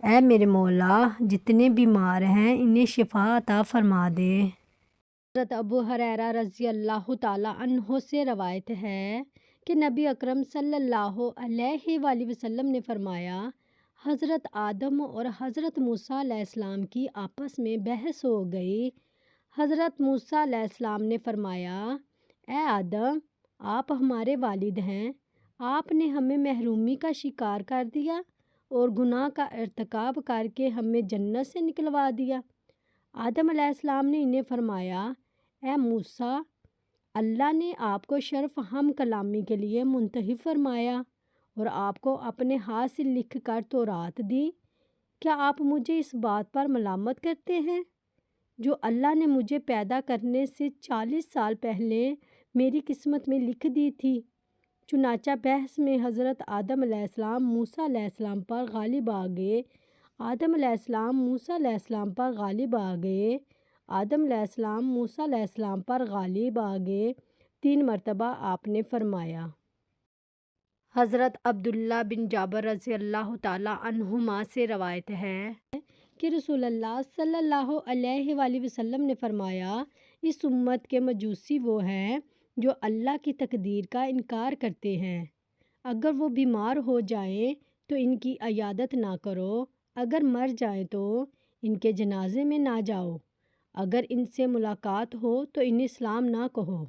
اے میرے مولا جتنے بیمار ہیں انہیں شفا عطا فرما دے۔ حضرت ابو ہریرہ رضی اللہ تعالیٰ عنہ سے روایت ہے کہ نبی اکرم صلی اللہ علیہ وآلہ وسلم نے فرمایا، حضرت آدم اور حضرت موسیٰ علیہ السلام کی آپس میں بحث ہو گئی۔ حضرت موسیٰ علیہ السلام نے فرمایا، اے آدم، آپ ہمارے والد ہیں، آپ نے ہمیں محرومی کا شکار کر دیا اور گناہ کا ارتکاب کر کے ہمیں جنت سے نکلوا دیا۔ آدم علیہ السلام نے انہیں فرمایا، اے موسیٰ، اللہ نے آپ کو شرف ہم کلامی کے لیے منتخب فرمایا اور آپ کو اپنے ہاتھ سے لکھ کر تورات دی۔ کیا آپ مجھے اس بات پر ملامت کرتے ہیں جو اللہ نے مجھے پیدا کرنے سے 40 سال پہلے میری قسمت میں لکھ دی تھی؟ چنانچہ بحث میں حضرت آدم علیہ السلام موسیٰ علیہ السلام پر غالب آ گئے۔ آدم علیہ السلام موسیٰ علیہ السلام پر غالب آ گئے۔ آدم علیہ السلام موسیٰ علیہ السلام پر غالب آ گئے۔ 3 مرتبہ آپ نے فرمایا۔ حضرت عبداللہ بن جابر رضی اللہ تعالیٰ عنہما سے روایت ہے کہ رسول اللہ صلی اللہ علیہ وآلہ وسلم نے فرمایا، اس امت کے مجوسی وہ ہیں جو اللہ کی تقدیر کا انکار کرتے ہیں۔ اگر وہ بیمار ہو جائیں تو ان کی عیادت نہ کرو، اگر مر جائیں تو ان کے جنازے میں نہ جاؤ، اگر ان سے ملاقات ہو تو انہیں سلام نہ کہو۔